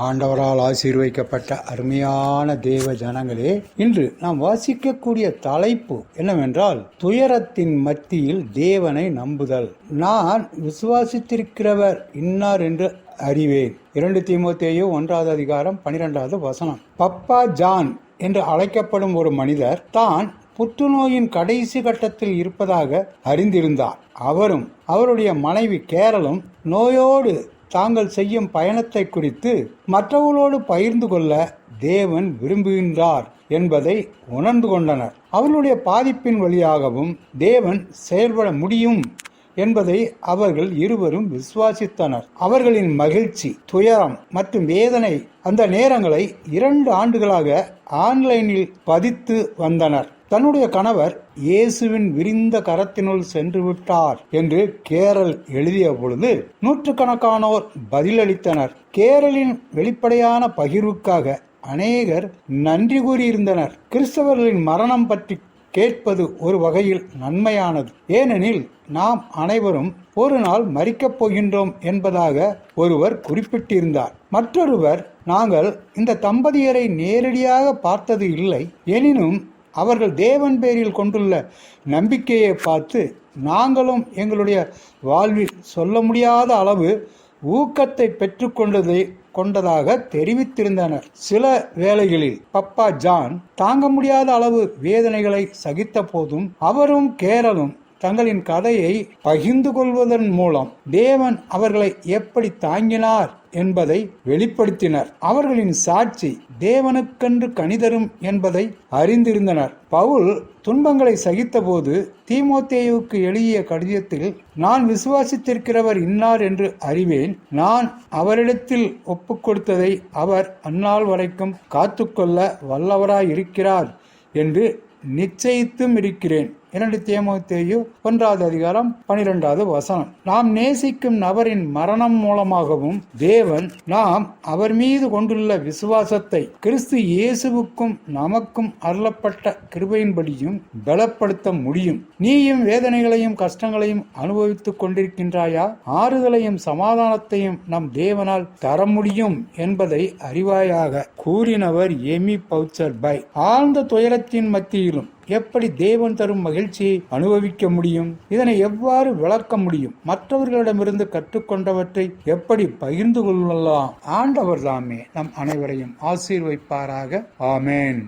ஆண்டவரால் ஆசீர்வதிக்கப்பட்ட அருமையான தேவ ஜனங்களே, இன்று நாம் வாசிக்கக்கூடிய தலைப்பு என்னவென்றால் துயரத்தின் மத்தியில் தேவனை நம்புதல். நான் விசுவாசித்திருக்கிறவர் இன்னார் என்று அறிவேன். 2 தீமோத்தேயு 1:12 பப்பா ஜான் என்று அழைக்கப்படும் ஒரு மனிதர் தான் புற்றுநோயின் கடைசி கட்டத்தில் இருப்பதாக அறிந்திருந்தார். அவரும் அவருடைய மனைவி கேரலும் நோயோடு தாங்கள் செய்யும் பயணத்தை குறித்து மற்றவர்களோடு பகிர்ந்து கொள்ள தேவன் விரும்புகின்றார் என்பதை உணர்ந்து கொண்டனர். அவர்களுடைய பாதிப்பின் வழியாகவும் தேவன் செயல்பட முடியும் என்பதை அவர்கள் இருவரும் விசுவாசித்தனர். அவர்களின் மகிழ்ச்சி, துயரம் மற்றும் வேதனை அந்த நேரங்களை 2 ஆண்டுகளாக ஆன்லைனில் பதித்து வந்தனர். தன்னுடைய கணவர் இயேசுவின் விரிந்த கரத்தினுள் சென்று விட்டார் என்று கேரல் எழுதிய பொழுது நூற்றுக்கணக்கானோர் பதிலளித்தனர். கேரலின் வெளிப்படையான பகிர்வுக்காக அநேகர் நன்றி கூறியிருந்தனர். கிறிஸ்தவர்களின் மரணம் பற்றி கேட்பது ஒரு வகையில் நன்மையானது. ஏனெனில் நாம் அனைவரும் ஒரு நாள் மரிக்கப் போகின்றோம் என்பதாக ஒருவர் குறிப்பிட்டிருந்தார். மற்றொருவர், நாங்கள் இந்த தம்பதியரை நேரடியாக பார்த்தது இல்லை, எனினும் அவர்கள் தேவன் பேரில் கொண்டுள்ள நம்பிக்கையை பார்த்து நாங்களும் எங்களுடைய வாழ்வில் சொல்ல முடியாத அளவு ஊக்கத்தை பெற்றுக்கொண்டதாக தெரிவித்திருந்தனர். சில வேளைகளில் பப்பா ஜான் தாங்க முடியாத அளவு வேதனைகளை சகித்த போதும் அவரும் கேரலும் தங்களின் கதையை பகிர்ந்து கொள்வதன் மூலம் தேவன் அவர்களை எப்படி தாங்கினார் என்பதை வெளிப்படுத்தினர். அவர்களின் சாட்சி தேவனுக்கென்று கனிதரும் என்பதை அறிந்திருந்தனர். பவுல் துன்பங்களை சகித்த போது தீமோத்தேயுவுக்கு எழுதிய கடிதத்தில், நான் விசுவாசித்திருக்கிறவர் இன்னார் என்று அறிவேன், நான் அவரிடத்தில் ஒப்புக் கொடுத்ததை அவர் அந்நாள் வரைக்கும் காத்துக்கொள்ள வல்லவராயிருக்கிறார் என்று நிச்சயித்தும் இருக்கிறேன். 2 தீமோத்தேயு 1:12 நாம் நேசிக்கும் நபரின் மரணம் மூலமாகவும் தேவன் நாம் அவர் மீது கொண்டுள்ள விசுவாசத்தை கிறிஸ்து இயேசுவுக்கும் நமக்கும் அருளப்பட்ட கிருபையின்படியும் பலப்படுத்த முடியும். நீயும் வேதனைகளையும் கஷ்டங்களையும் அனுபவித்துக் கொண்டிருக்கின்றாயா? ஆறுதலையும் சமாதானத்தையும் நம் தேவனால் தர முடியும் என்பதை அறிவாயாக கூறினவர் எமி பவுச்சர் பை. ஆழ்ந்த துயரத்தின் மத்தியிலும் எப்படி தேவன் தரும் மகிழ்ச்சியை அனுபவிக்க முடியும்? இதனை எவ்வாறு விளக்க முடியும்? மற்றவர்களிடமிருந்து கற்றுக்கொண்டவற்றை எப்படி பகிர்ந்து கொள்ளலாம்? ஆண்டவர் தாமே நம் அனைவரையும் ஆசீர்வதிப்பாராக. ஆமேன்.